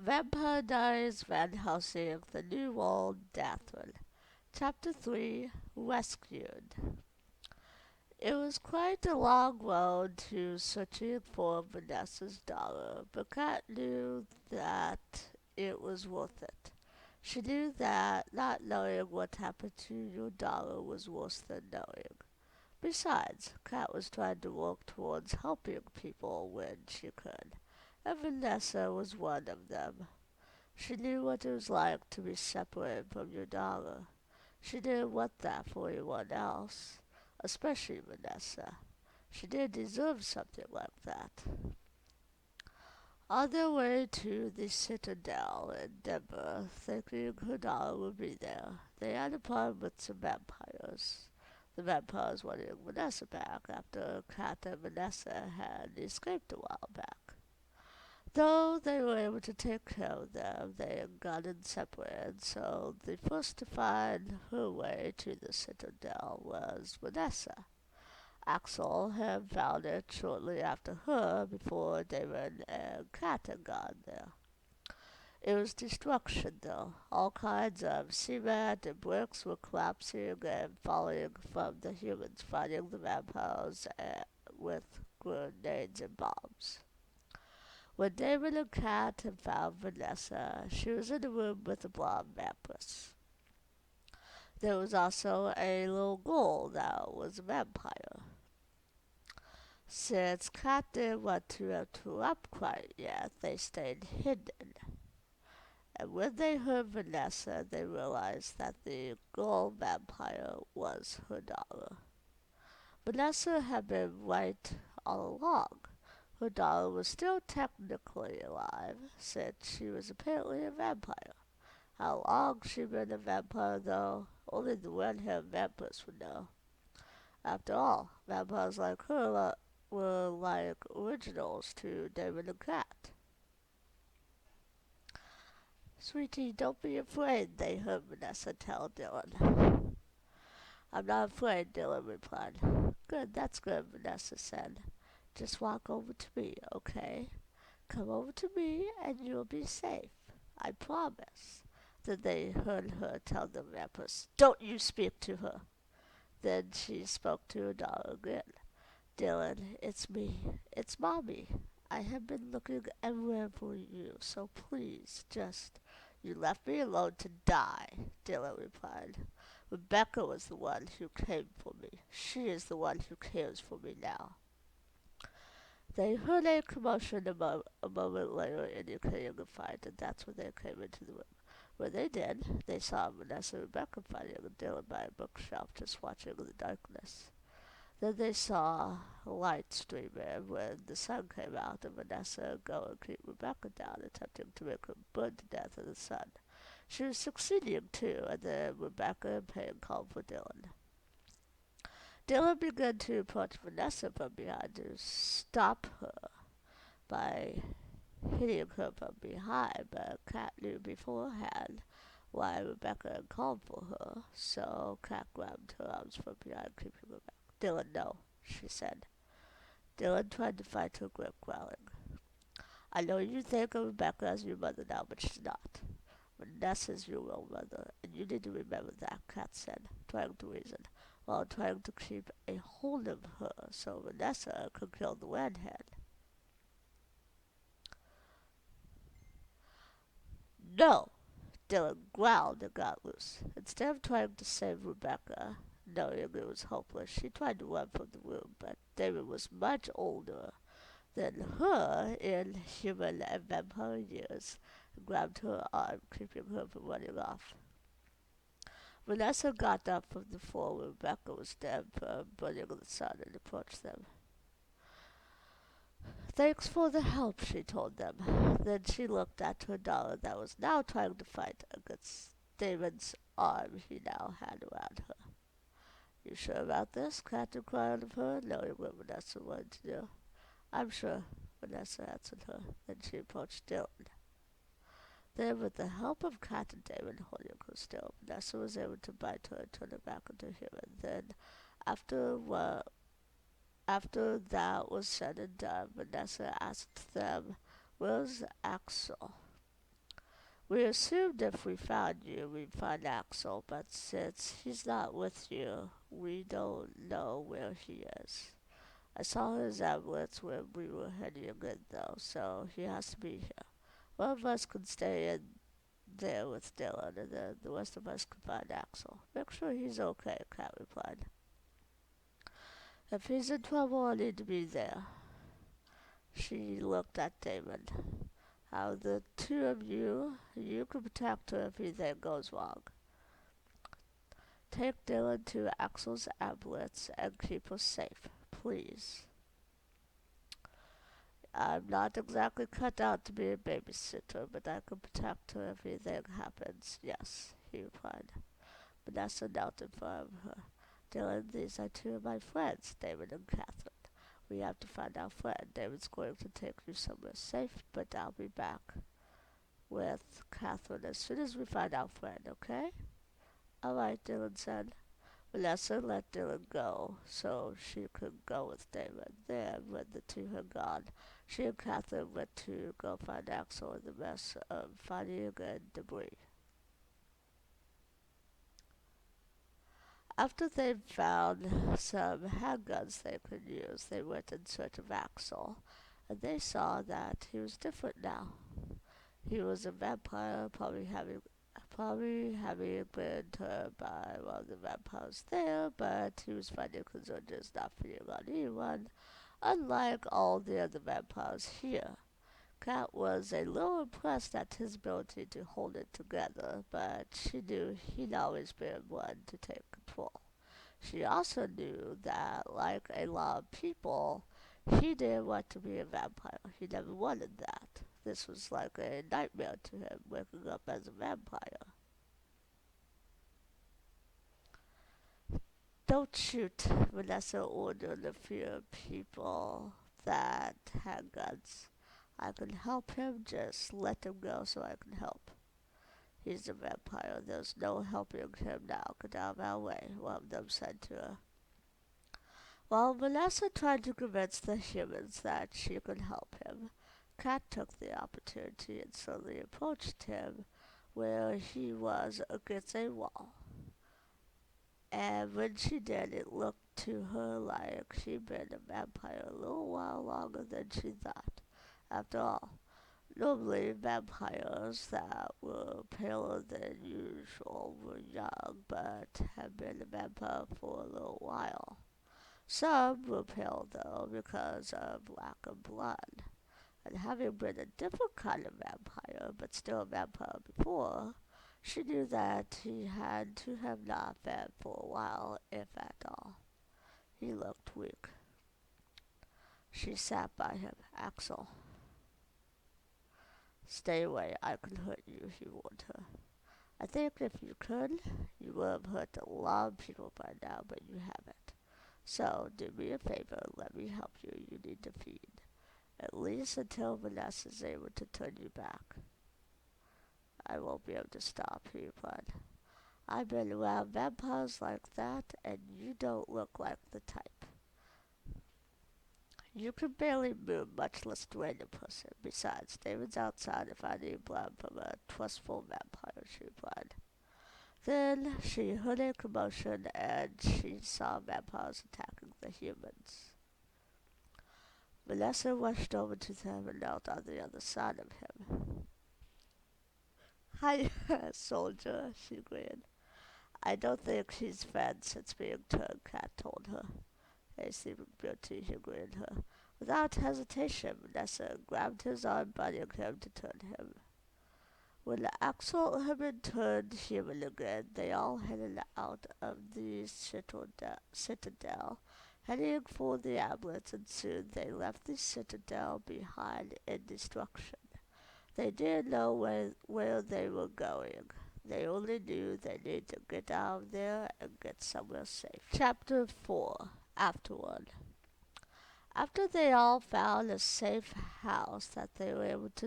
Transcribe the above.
Vampire Diaries Van Helsing, The New World, Dathrin. Chapter 3, Rescued. It was quite a long road to searching for Vanessa's dollar, but Kat knew that it was worth it. She knew that not knowing what happened to your dollar was worse than knowing. Besides, Kat was trying to work towards helping people when she could, and Vanessa was one of them. She knew what it was like to be separated from your dollar. She didn't want that for anyone else, especially Vanessa. She didn't deserve something like that. On their way to the Citadel in Denver, thinking her dollar would be there, they had a problem with some vampires. The vampires wanted Vanessa back after Kat and Vanessa had escaped a while back. Though they were able to take care of them, they had gotten separated, so the first to find her way to the Citadel was Vanessa. Axel had found it shortly after her before David and Kat had gone there. It was destruction, though. All kinds of cement and bricks were collapsing and falling from the humans fighting the vampires with grenades and bombs. When David and Kat had found Vanessa, she was in the room with the blonde vampires. There was also a little girl that was a vampire. Since Kat didn't want to interrupt quite yet, they stayed hidden. And when they heard Vanessa, they realized that the girl vampire was her daughter. Vanessa had been right all along. Her daughter was still technically alive, since she was apparently a vampire. How long she'd been a vampire, though, only the red-haired vampires would know. After all, vampires like her were like originals to David and Kat. Sweetie, don't be afraid, they heard Vanessa tell Dylan. I'm not afraid, Dylan replied. Good, that's good, Vanessa said. Just walk over to me, okay? Come over to me and you'll be safe. I promise. Then they heard her tell the vampires, Don't you speak to her. Then she spoke to her daughter again. Dylan, it's me. It's Mommy. I have been looking everywhere for you, so please, just... You left me alone to die, Dylan replied. Rebecca was the one who came for me. She is the one who cares for me now. They heard a commotion a moment later indicating a fight, and that's when they came into the room. When they did, they saw Vanessa and Rebecca fighting and Dylan by a bookshelf just watching in the darkness. Then they saw light stream in when the sun came out and Vanessa go and keep Rebecca down, attempting to make her burn to death in the sun. She was succeeding too, and then Rebecca in pain called for Dylan. Dylan began to approach Vanessa from behind to stop her by hitting her from behind, but Kat knew beforehand why Rebecca had called for her, so Kat grabbed her arms from behind, keeping her back. Dylan, no, she said. Dylan tried to fight her grip, growling. I know you think of Rebecca as your mother now, but she's not. Vanessa's your real mother, and you need to remember that, Kat said, trying to reason, while trying to keep a hold of her so Vanessa could kill the redhead. No! Dylan growled and got loose. Instead of trying to save Rebecca, knowing it was hopeless, she tried to run from the room, but David was much older than her in human and vampire years, and grabbed her arm, keeping her from running off. Vanessa got up from the floor where Rebecca was dead from burning in the sun and approached them. Thanks for the help, she told them. Then she looked at her daughter that was now trying to fight against David's arm he now had around her. You sure about this? Kat inquired of her, knowing what Vanessa wanted to do. I'm sure, Vanessa answered her. Then she approached Dylan. Then, with the help of Kat and David holding her still, Vanessa was able to bite her and turn her back into human. Then, after after that was said and done, Vanessa asked them, Where's Axel? We assumed if we found you, we'd find Axel, but since he's not with you, we don't know where he is. I saw his amulets when we were heading in, though, so he has to be here. One of us can stay in there with Dylan, and then the rest of us can find Axel. Make sure he's okay, Kat replied. If he's in trouble, I need to be there. She looked at Damon. How the two of you can protect her if anything goes wrong. Take Dylan to Axel's ambulance and keep her safe, please. I'm not exactly cut out to be a babysitter, but I can protect her if anything happens. Yes, he replied. Vanessa knelt in front of her. Dylan, these are two of my friends, David and Catherine. We have to find our friend. David's going to take you somewhere safe, but I'll be back with Catherine as soon as we find our friend, okay? All right, Dylan said. Vanessa let Dylan go so she could go with David. Then, when the two had gone, she and Catherine went to go find Axel in the mess of finding and debris. After they found some handguns they could use, they went in search of Axel, and they saw that he was different now. He was a vampire, probably having been turned by one of the vampires there, but he was finding concerns not feeding on anyone, unlike all the other vampires here. Kat was a little impressed at his ability to hold it together, but she knew he'd always been one to take control. She also knew that, like a lot of people, he didn't want to be a vampire. He never wanted that. This was like a nightmare to him, waking up as a vampire. Don't shoot, Vanessa ordered a few people that had guns. I can help him, just let him go so I can help. He's a vampire, there's no helping him now, get out of our way, one of them said to her. While Vanessa tried to convince the humans that she could help him, Kat took the opportunity and slowly approached him where he was against a wall. And when she did, it looked to her like she'd been a vampire a little while longer than she thought. After all, normally vampires that were paler than usual were young, but had been a vampire for a little while. Some were pale, though, because of lack of blood. And having been a different kind of vampire, but still a vampire before, she knew that he had to have not fed for a while, if at all. He looked weak. She sat by him. Axel. Stay away, I can hurt you, he warned her. I think if you could, you would have hurt a lot of people by now, but you haven't. So, do me a favor, let me help you. You need to feed. At least until Vanessa's able to turn you back. I won't be able to stop, he replied. I've been around vampires like that, and you don't look like the type. You can barely move, much less drain a person. Besides, David's outside if I need blood from a trustful vampire, she replied. Then she heard a commotion, and she saw vampires attacking the humans. Vanessa rushed over to them and knelt on the other side of him. Hi, soldier, she grinned. I don't think she's fed since being turned, Kat told her. A sleeping beauty, he grinned her. Without hesitation, Vanessa grabbed his arm, bidding him to turn him. When Axel had been turned human again, they all headed out of the citadel, heading for the ambulance, and soon they left the citadel behind in destruction. They didn't know where they were going. They only knew they needed to get out of there and get somewhere safe. Chapter 4. Afterward. After they all found a safe house that they were able to